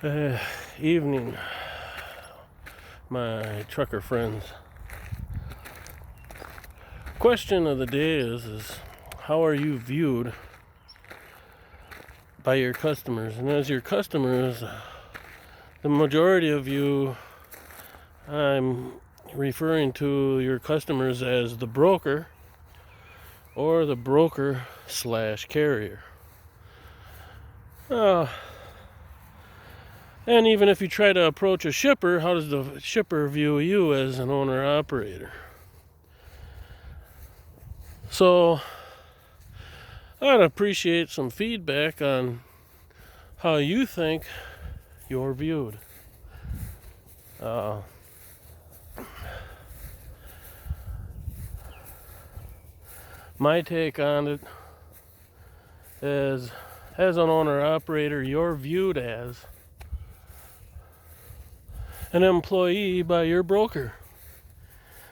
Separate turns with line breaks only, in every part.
Uh, Evening, my trucker friends. Question of the day is how are you viewed by your customers? And as your customers, the majority of you, I'm referring to your customers as the broker or the broker slash carrier. And even if you try to approach a shipper, how does the shipper view you as an owner operator? So I'd appreciate some feedback on how you think you're viewed. My take on it is, as an owner operator, you're viewed as an employee by your broker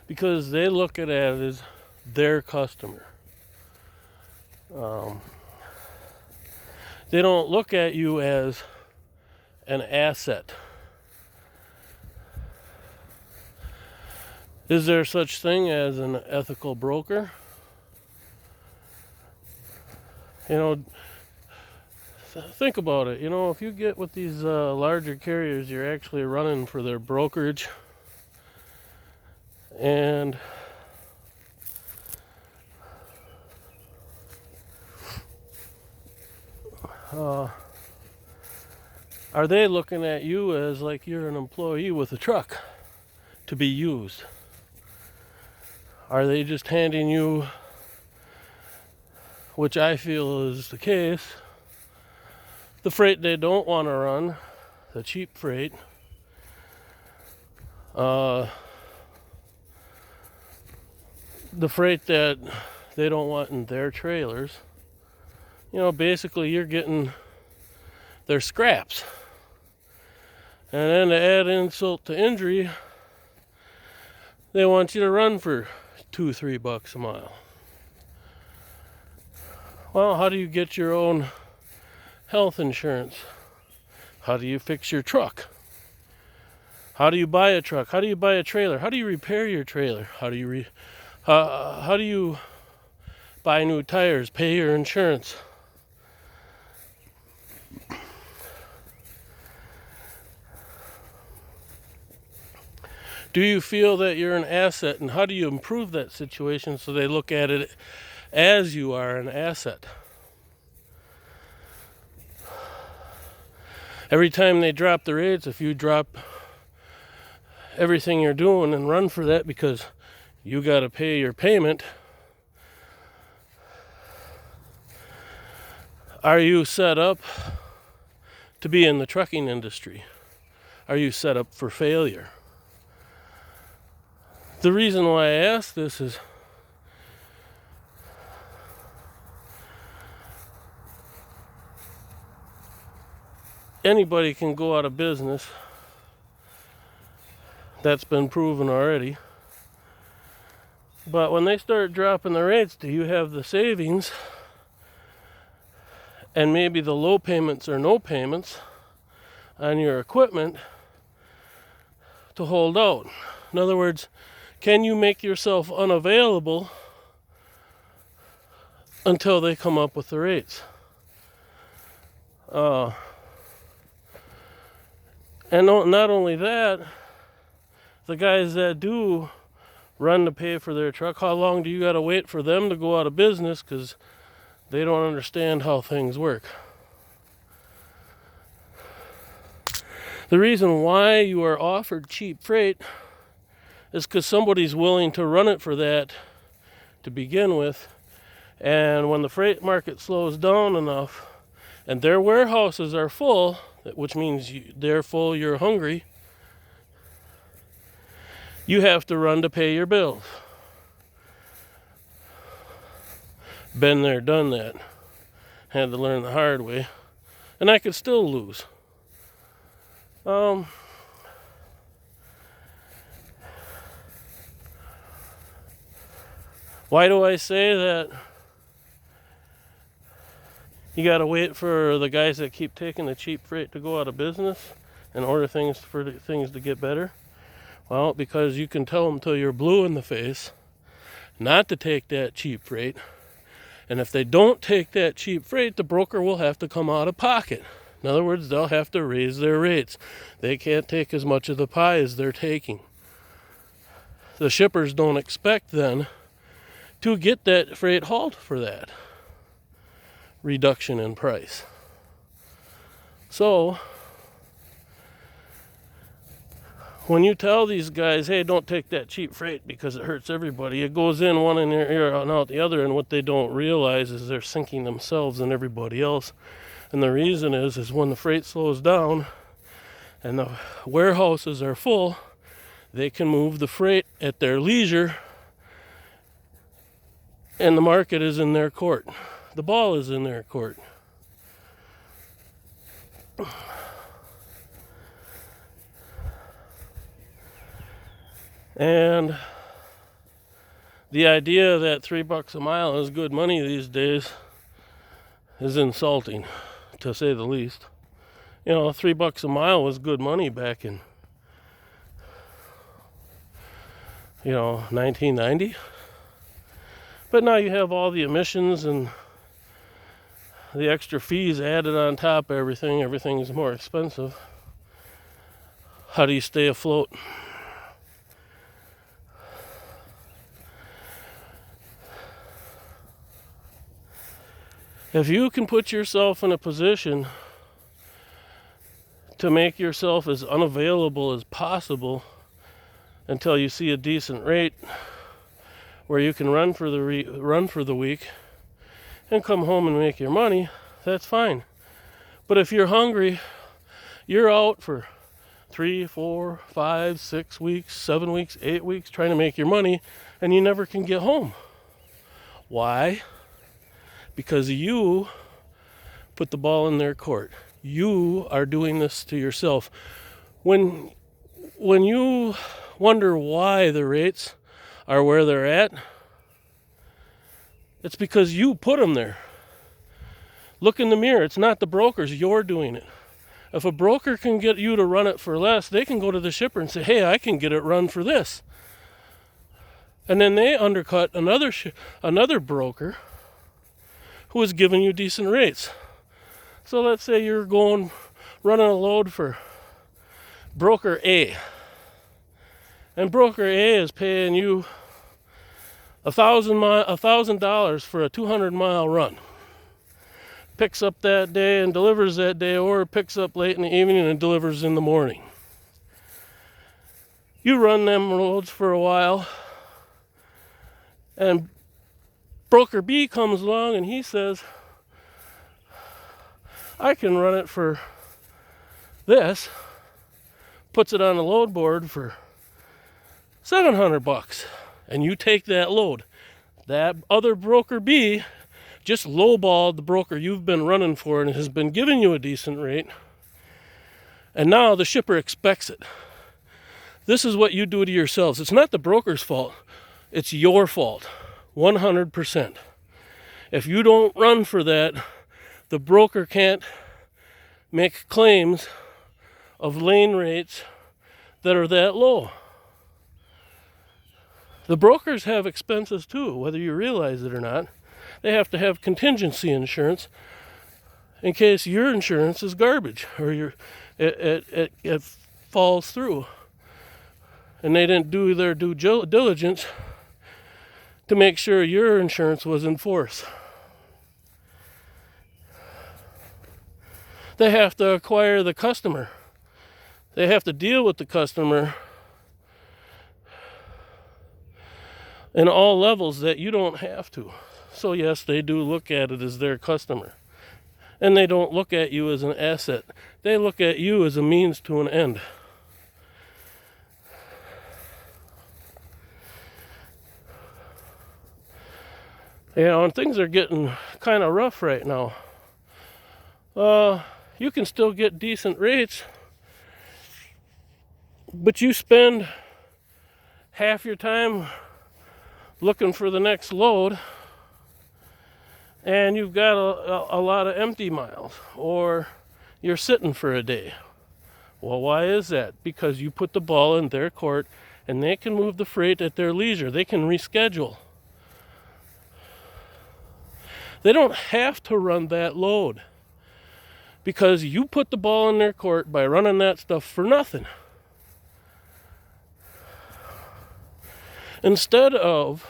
because they look at it as their customer. They don't look at you as an asset. Is there such thing as an ethical broker? Think about it. If you get with these larger carriers, you're actually running for their brokerage. And are they looking at you as like you're an employee with a truck to be used? Are they just handing you, which I feel is the case, the freight they don't want to run, the cheap freight, the freight that they don't want in their trailers? Basically you're getting their scraps. And then to add insult to injury, they want you to run for $2-3 a mile. Well, how do you get your own health insurance? How do you fix your truck? How do you buy a truck? How do you buy a trailer? How do you repair your trailer? How do you buy new tires, pay your insurance? Do you feel that you're an asset, and how do you improve that situation so they look at it as you are an asset? Every time they drop the rates, if you drop everything you're doing and run for that because you got to pay your payment, are you set up to be in the trucking industry? Are you set up for failure? The reason why I ask this is anybody can go out of business. That's been proven already. But when they start dropping the rates, do you have the savings and maybe the low payments or no payments on your equipment to hold out? In other words, can you make yourself unavailable until they come up with the rates? And not only that, the guys that do run to pay for their truck, how long do you got to wait for them to go out of business because they don't understand how things work? The reason why you are offered cheap freight is because somebody's willing to run it for that to begin with. And when the freight market slows down enough and their warehouses are full, which means they're full, you're hungry, you have to run to pay your bills. Been there, done that. Had to learn the hard way. And I could still lose. Why do I say that You got to wait for the guys that keep taking the cheap freight to go out of business in order for things to get better. Well, because you can tell them till you're blue in the face not to take that cheap freight. And if they don't take that cheap freight, the broker will have to come out of pocket. In other words, they'll have to raise their rates. They can't take as much of the pie as they're taking. The shippers don't expect then to get that freight hauled for that reduction in price. So when you tell these guys, hey, don't take that cheap freight because it hurts everybody, it goes in one ear and out the other, and what they don't realize is they're sinking themselves and everybody else. And the reason is when the freight slows down and the warehouses are full, they can move the freight at their leisure, and the market is in their court. The ball is in their court. And the idea that $3 a mile is good money these days is insulting, to say the least. You know, $3 a mile was good money back in, 1990. But now you have all the emissions and the extra fees added on top of everything. Everything's more expensive. How do you stay afloat? If you can put yourself in a position to make yourself as unavailable as possible until you see a decent rate where you can run for the week and come home and make your money, that's fine. But if you're hungry, you're out for 3, 4, 5, 6 weeks, 7 weeks, 8 weeks trying to make your money, and you never can get home. Why? Because you put the ball in their court. You are doing this to yourself. When you wonder why the rates are where they're at, it's because you put them there. Look in the mirror. It's not the brokers. You're doing it. If a broker can get you to run it for less, they can go to the shipper and say, hey, I can get it run for this. And then they undercut another broker who is giving you decent rates. So let's say you're running a load for broker A. And broker A is paying you $1,000 for a 200-mile run. Picks up that day and delivers that day, or picks up late in the evening and delivers in the morning. You run them loads for a while, and broker B comes along and he says, I can run it for this, puts it on the load board for $700, and you take that load. That other broker B just lowballed the broker you've been running for and has been giving you a decent rate, and now the shipper expects it. This is what you do to yourselves. It's not the broker's fault. It's your fault, 100%. If you don't run for that, the broker can't make claims of lane rates that are that low. The brokers have expenses too, whether you realize it or not. They have to have contingency insurance in case your insurance is garbage or it falls through. And they didn't do their due diligence to make sure your insurance was in force. They have to acquire the customer. They have to deal with the customer in all levels that you don't have to. So yes, they do look at it as their customer. And they don't look at you as an asset. They look at you as a means to an end. And things are getting kind of rough right now. You can still get decent rates, but you spend half your time looking for the next load and you've got a lot of empty miles, or you're sitting for a day. Well, why is that? Because you put the ball in their court, and they can move the freight at their leisure. They can reschedule. They don't have to run that load, because you put the ball in their court by running that stuff for nothing. Instead of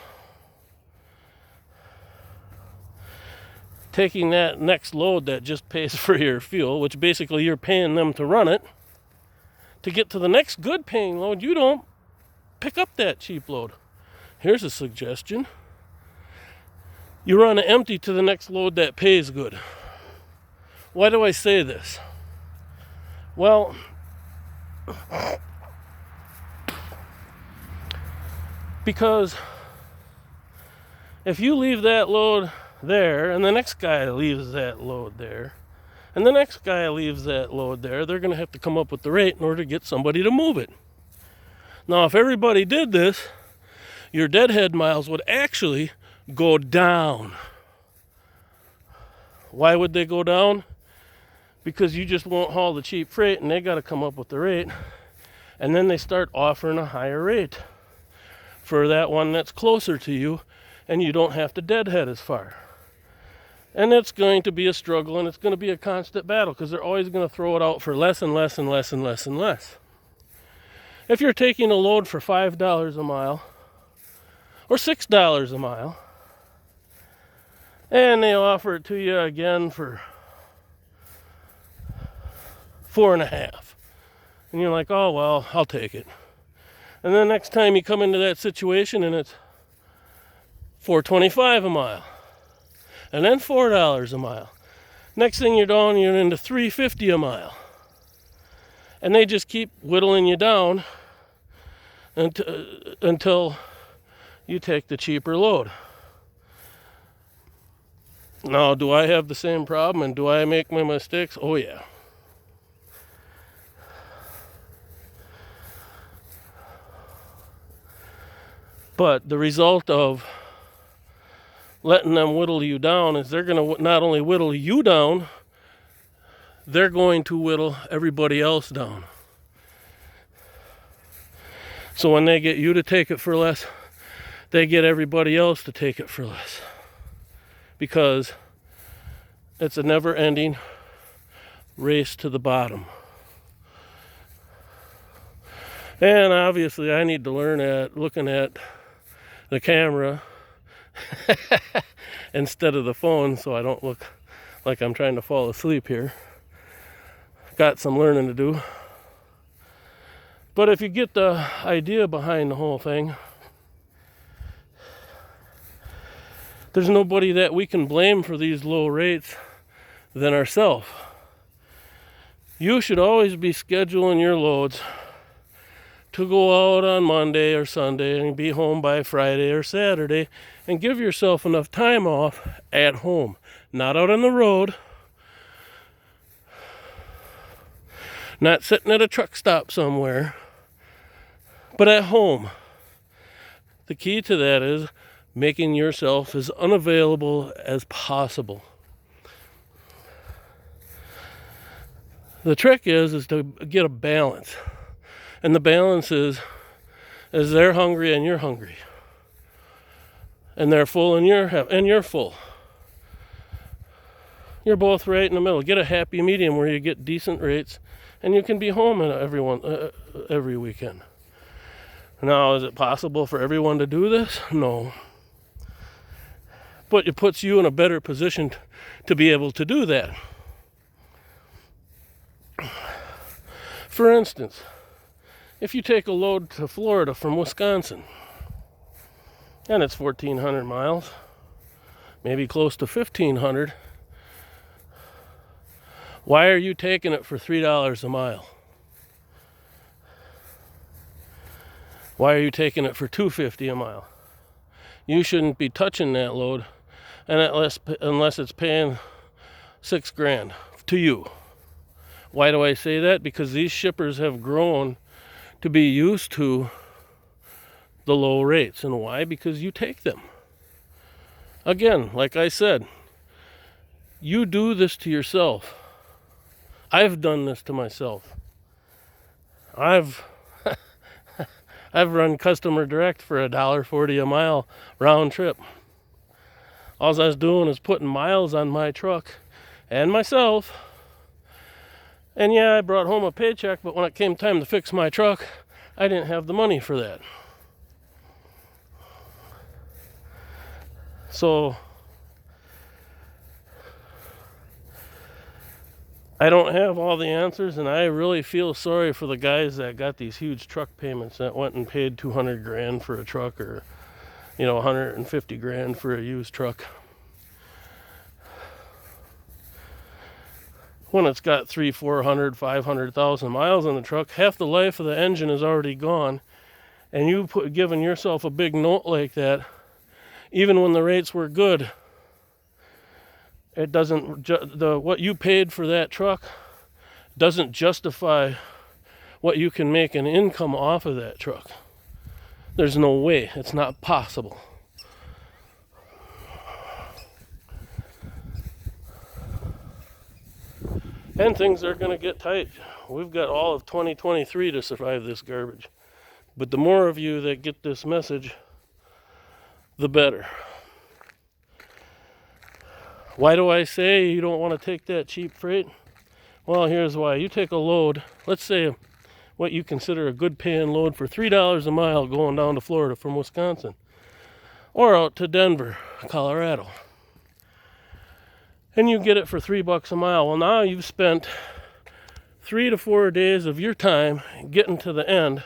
taking that next load that just pays for your fuel, which basically you're paying them to run it, to get to the next good paying load, you don't pick up that cheap load. Here's a suggestion. You run empty to the next load that pays good. Why do I say this? Well, because if you leave that load there, and the next guy leaves that load there, and the next guy leaves that load there, they're going to have to come up with the rate in order to get somebody to move it. Now, if everybody did this, your deadhead miles would actually go down. Why would they go down? Because you just won't haul the cheap freight, and they got to come up with the rate, and then they start offering a higher rate for that one that's closer to you, and you don't have to deadhead as far. And it's going to be a struggle, and it's going to be a constant battle, because they're always going to throw it out for less and less and less and less and less. If you're taking a load for $5 a mile or $6 a mile, and they offer it to you again for $4.50, and you're like, oh well, I'll take it. And then next time you come into that situation and it's $4.25 a mile, and then $4 a mile. Next thing you're down, you're into $3.50 a mile. And they just keep whittling you down until you take the cheaper load. Now, do I have the same problem, and do I make my mistakes? Oh yeah. But the result of letting them whittle you down is they're going to not only whittle you down, they're going to whittle everybody else down. So when they get you to take it for less, they get everybody else to take it for less. Because it's a never-ending race to the bottom. And obviously I need to learn at looking at the camera instead of the phone, so I don't look like I'm trying to fall asleep here. Got some learning to do. But if you get the idea behind the whole thing, there's nobody that we can blame for these low rates than ourselves. You should always be scheduling your loads to go out on Monday or Sunday and be home by Friday or Saturday, and give yourself enough time off at home. Not out on the road, not sitting at a truck stop somewhere, but at home. The key to that is making yourself as unavailable as possible. The trick is to get a balance. And the balance is they're hungry and you're hungry. And they're full and you're full. You're both right in the middle. Get a happy medium where you get decent rates and you can be home every weekend. Now, is it possible for everyone to do this? No. But it puts you in a better position to be able to do that. For instance, if you take a load to Florida from Wisconsin, and it's 1,400 miles, maybe close to 1,500, why are you taking it for $3 a mile? Why are you taking it for $2.50 a mile? You shouldn't be touching that load, and unless it's paying $6,000 to you. Why do I say that? Because these shippers have grown to be used to the low rates. And why? Because you take them. Again, like I said, You do this to yourself. I've done this to myself. I've run customer direct for $1.40 a mile round trip. All I was doing is putting miles on my truck and myself. And yeah, I brought home a paycheck, but when it came time to fix my truck, I didn't have the money for that. So I don't have all the answers, and I really feel sorry for the guys that got these huge truck payments that went and paid 200 grand for a truck, or 150 grand for a used truck. When it's got 300, 400, 500,000 miles on the truck, half the life of the engine is already gone, and you giving yourself a big note like that, even when the rates were good, it doesn't. What you paid for that truck doesn't justify what you can make an income off of that truck. There's no way. It's not possible. And things are going to get tight. We've got all of 2023 to survive this garbage. But the more of you that get this message, the better. Why do I say you don't want to take that cheap freight? Well, here's why. You take a load, let's say what you consider a good paying load for $3 a mile going down to Florida from Wisconsin, or out to Denver, Colorado. And you get it for $3 a mile. Well, now you've spent 3 to 4 days of your time getting to the end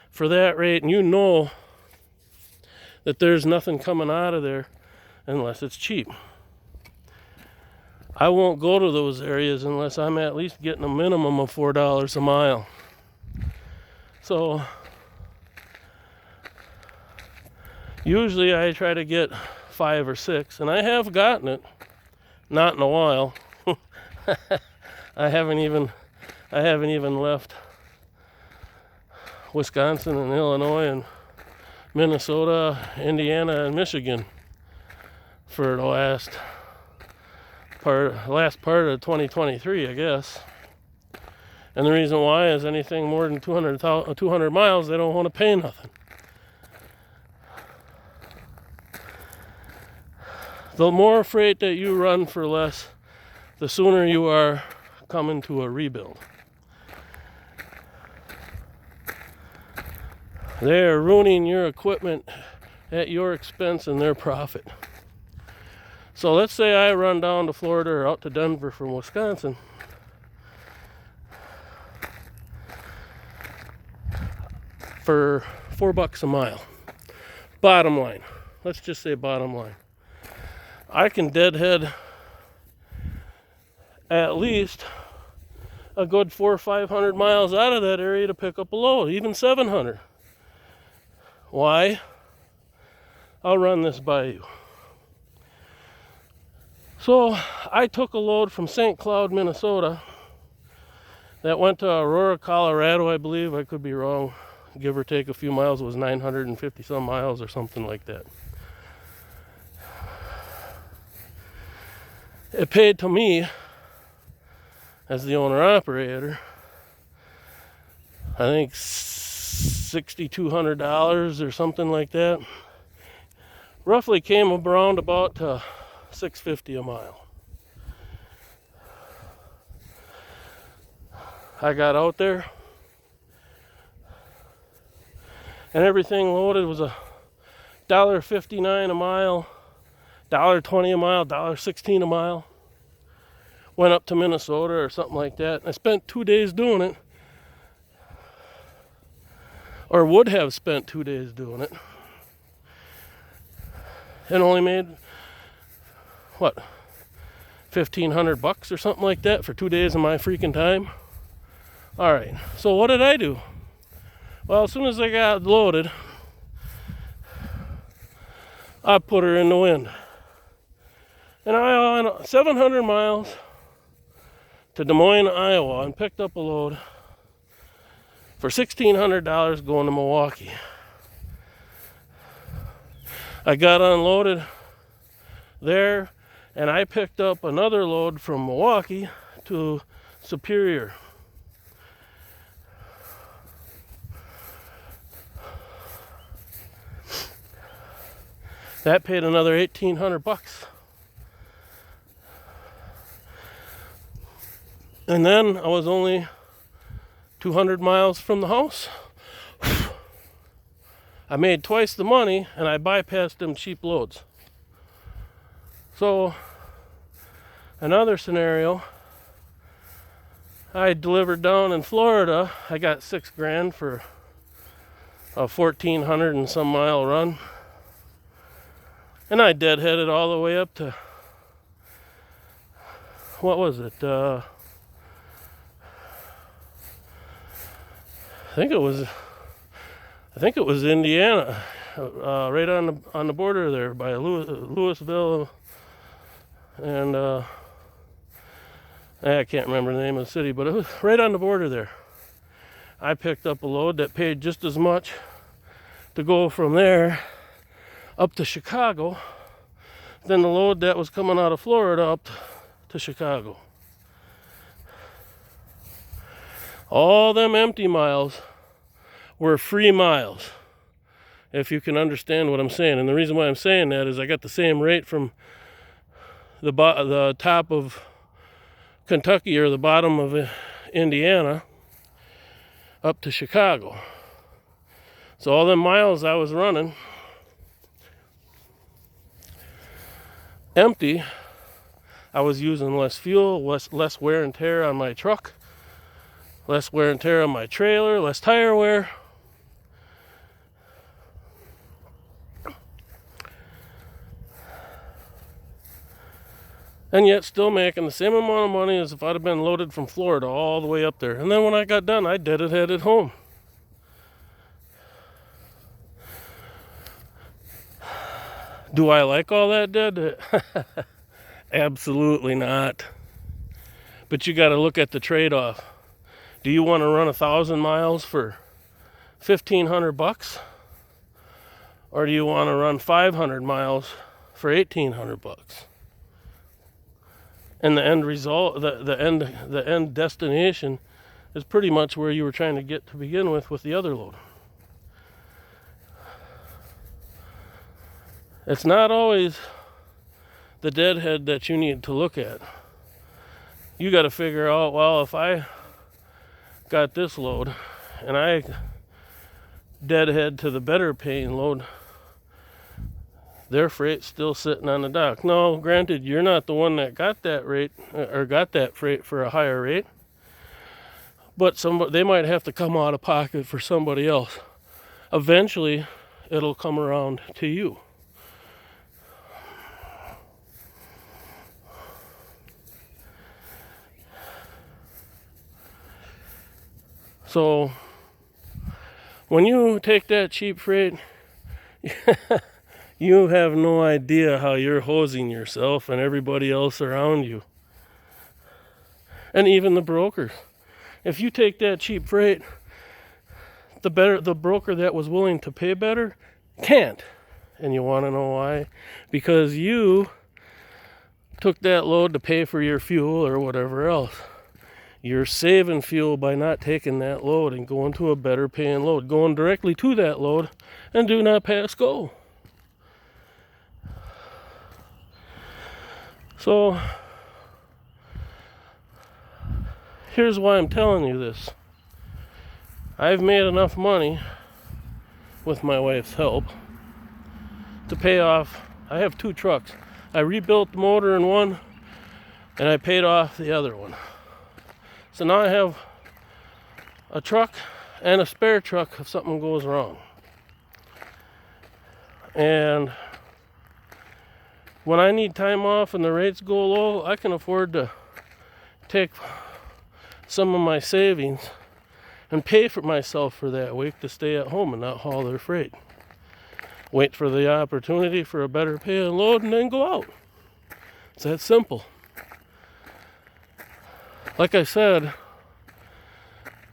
for that rate, and you know that there's nothing coming out of there unless it's cheap. I won't go to those areas unless I'm at least getting a minimum of $4 a mile. So usually I try to get 5 or 6, and I have gotten it. Not in a while. I haven't even left Wisconsin and Illinois and Minnesota, Indiana, and Michigan for the last part of 2023, I guess. And the reason why is anything more than 200 miles, they don't want to pay nothing. The more freight that you run for less, the sooner you are coming to a rebuild. They are ruining your equipment at your expense and their profit. So let's say I run down to Florida or out to Denver from Wisconsin. For $4 a mile. Bottom line. Let's just say bottom line. I can deadhead at least a good 400 or 500 miles out of that area to pick up a load, even 700. Why? I'll run this by you. So I took a load from St. Cloud, Minnesota that went to Aurora, Colorado, I believe. I could be wrong. Give or take a few miles. It was 950 some miles or something like that. It paid to me, as the owner-operator, I think $6,200 or something like that. Roughly came around about $650 a mile. I got out there, and everything loaded was $1.59 a mile, $1.20 a mile, $1.16 a mile. Went up to Minnesota or something like that. I spent 2 days doing it, or would have spent 2 days doing it, and only made $1,500 or something like that for 2 days of my freaking time. All right, so what did I do? Well, as soon as I got loaded, I put her in the wind. And I went 700 miles to Des Moines, Iowa, and picked up a load for $1,600 going to Milwaukee. I got unloaded there, And I picked up another load from Milwaukee to Superior. That paid another $1,800. And then I was only 200 miles from the house. I made twice the money and I bypassed them cheap loads. So another scenario, I delivered down in Florida. I got $6,000 for a 1,400 and some mile run. And I deadheaded all the way up to, what was it? I think it was Indiana, right on the border there by Louisville, and I can't remember the name of the city, but it was right on the border there. I picked up a load that paid just as much to go from there up to Chicago than the load that was coming out of Florida up to Chicago. All them empty miles were free miles, if you can understand what I'm saying. And the reason why I'm saying that is I got the same rate from the top of Kentucky or the bottom of Indiana up to Chicago. So all them miles I was running empty, I was using less fuel, less wear and tear on my truck, less wear and tear on my trailer, less tire wear. And yet still making the same amount of money as if I'd have been loaded from Florida all the way up there. And then when I got done, I headed home. Do I like all that dead? Absolutely not. But you got to look at the trade-off. Do you want to run 1,000 miles for $1,500, or do you want to run 500 miles for $1,800? And the end result, the end destination, is pretty much where you were trying to get to begin with the other load. It's not always the deadhead that you need to look at. You got to figure out, well, if I got this load and I deadhead to the better paying load, their freight's still sitting on the dock. No, granted, you're not the one that got that rate or got that freight for a higher rate, but they might have to come out of pocket for somebody else. Eventually, it'll come around to you. So when you take that cheap freight, you have no idea how you're hosing yourself and everybody else around you. And even the brokers. If you take that cheap freight, the broker that was willing to pay better can't. And you want to know why? Because you took that load to pay for your fuel or whatever else. You're saving fuel by not taking that load and going to a better paying load, going directly to that load, and do not pass go. So here's why I'm telling you this. I've made enough money with my wife's help to pay off. I have 2 trucks. I rebuilt the motor in one and I paid off the other one. So now I have a truck and a spare truck if something goes wrong. And when I need time off and the rates go low, I can afford to take some of my savings and pay for myself for that week to stay at home and not haul their freight. Wait for the opportunity for a better paying load and then go out. It's that simple. Like I said,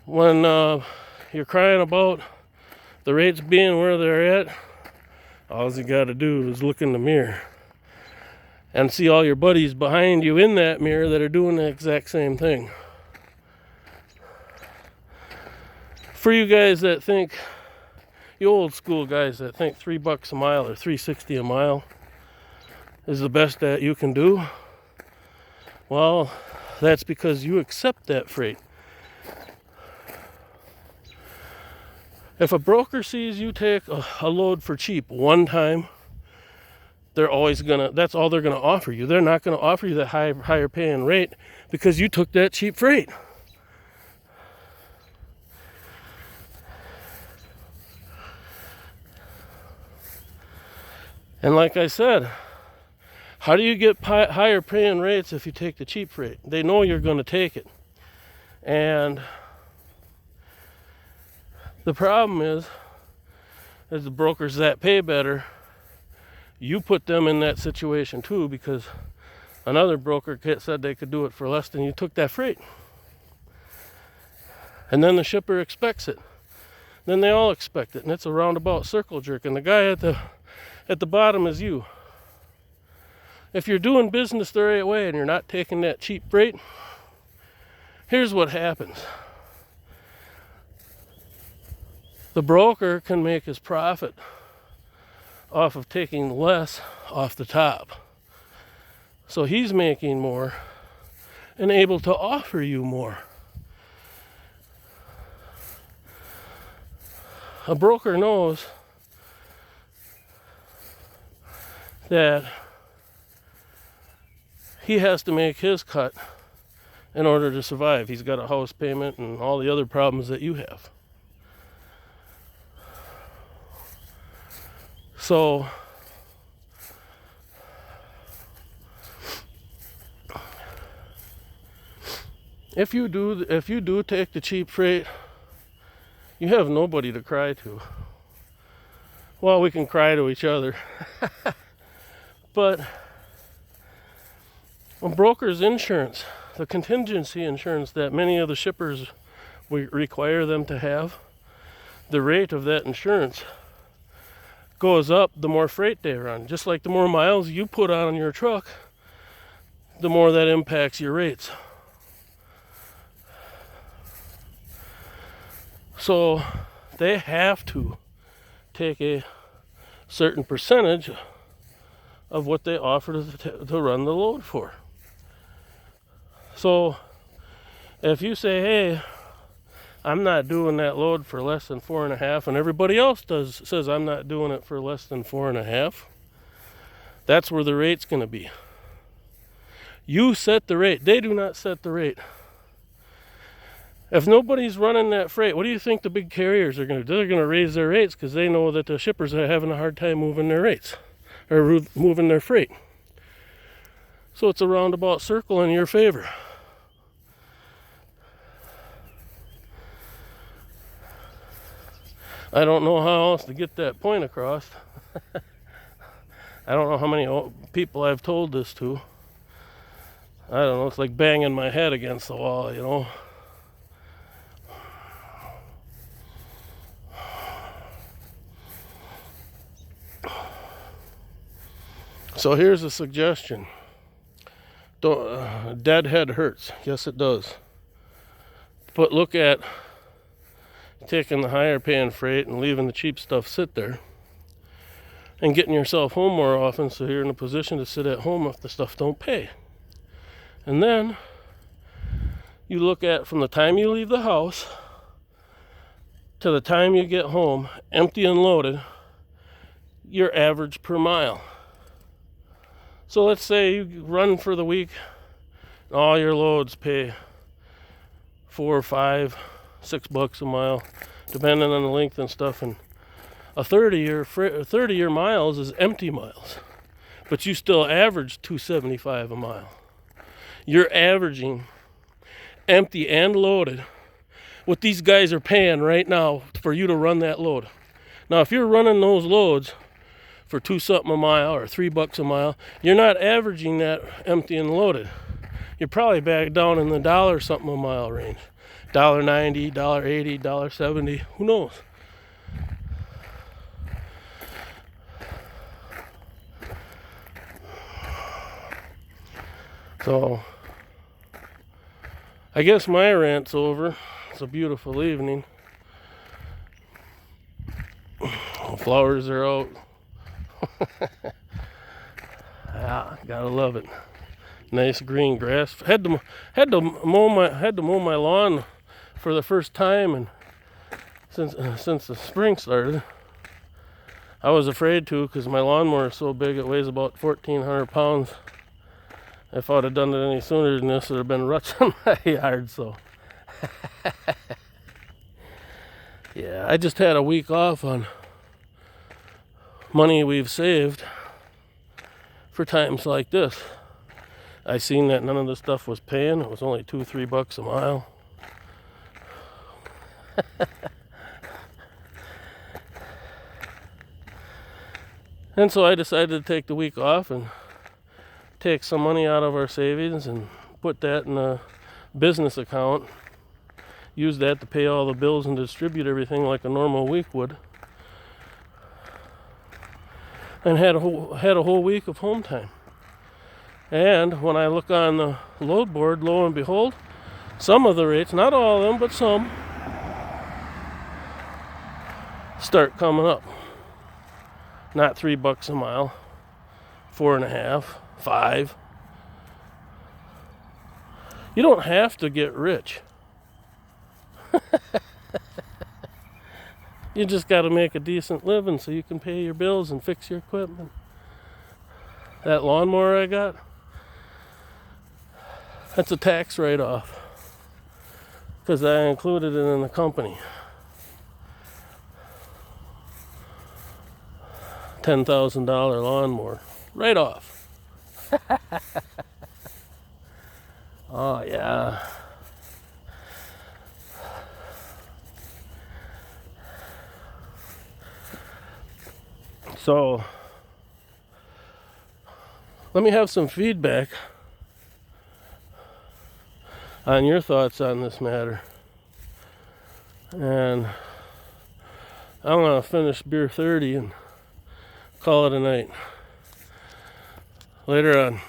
when you're crying about the rates being where they're at, all you got to do is look in the mirror and see all your buddies behind you in that mirror that are doing the exact same thing. For you guys that think, you old school guys that think $3 a mile or $3.60 a mile is the best that you can do, well, that's because you accept that freight. If a broker sees you take a load for cheap one time, that's all they're gonna offer you. They're not gonna offer you that higher paying rate because you took that cheap freight. And like I said, how do you get higher paying rates if you take the cheap freight? They know you're going to take it. And the problem is the brokers that pay better, you put them in that situation too, because another broker said they could do it for less than you took that freight. And then the shipper expects it. Then they all expect it, and it's a roundabout circle jerk. And the guy at the bottom is you. If you're doing business the right way and you're not taking that cheap freight, here's what happens. The broker can make his profit off of taking less off the top. So he's making more and able to offer you more. A broker knows that he has to make his cut in order to survive. He's got a house payment and all the other problems that you have. So if you do take the cheap freight, you have nobody to cry to. Well, we can cry to each other. But a broker's insurance, the contingency insurance that many of the shippers require them to have, the rate of that insurance goes up the more freight they run. Just like the more miles you put on your truck, the more that impacts your rates. So they have to take a certain percentage of what they offer to run the load for. So if you say, hey, I'm not doing that load for less than 4.5, and everybody else says I'm not doing it for less than 4.5, that's where the rate's going to be. You set the rate. They do not set the rate. If nobody's running that freight, what do you think the big carriers are going to do? They're going to raise their rates because they know that the shippers are having a hard time moving their rates or moving their freight. So it's a roundabout circle in your favor. I don't know how else to get that point across. I don't know how many people I've told this to. I don't know, it's like banging my head against the wall, you know. So here's a suggestion. Dead head hurts. Yes, it does. But look at taking the higher paying freight and leaving the cheap stuff sit there and getting yourself home more often so you're in a position to sit at home if the stuff don't pay. And then you look at from the time you leave the house to the time you get home, empty and loaded, your average per mile. So let's say you run for the week, all your loads pay $4 or $5, $6 a mile, depending on the length and stuff. And a 30-year miles is empty miles, but you still average $2.75 a mile. You're averaging empty and loaded what these guys are paying right now for you to run that load. Now, if you're running those loads for $2 something a mile or $3 a mile, you're not averaging that empty and loaded. You're probably back down in the $1 something a mile range. $1.90, $1.80, $1.70, who knows? So, I guess my rant's over. It's a beautiful evening. The flowers are out. Yeah, gotta love it. Nice green grass. Had to mow my lawn for the first time and since the spring started. I was afraid to because my lawnmower is so big it weighs about 1,400 pounds. If I'd have done it any sooner than this, there'd have been ruts in my yard. So yeah, I just had a week off on money we've saved for times like this. I seen that none of the stuff was paying. It was only $2-3 a mile. And so I decided to take the week off and take some money out of our savings and put that in a business account. Use that to pay all the bills and distribute everything like a normal week would. And had a whole week of home time. And when I look on the load board, lo and behold, some of the rates, not all of them, but some, start coming up. Not $3 a mile, 4.5, 5. You don't have to get rich. You just got to make a decent living so you can pay your bills and fix your equipment. That lawnmower I got, that's a tax write-off because I included it in the company. $10,000 lawnmower, right off. Oh yeah. So let me have some feedback on your thoughts on this matter. And I'm gonna finish beer 30 and call it a night. Later on.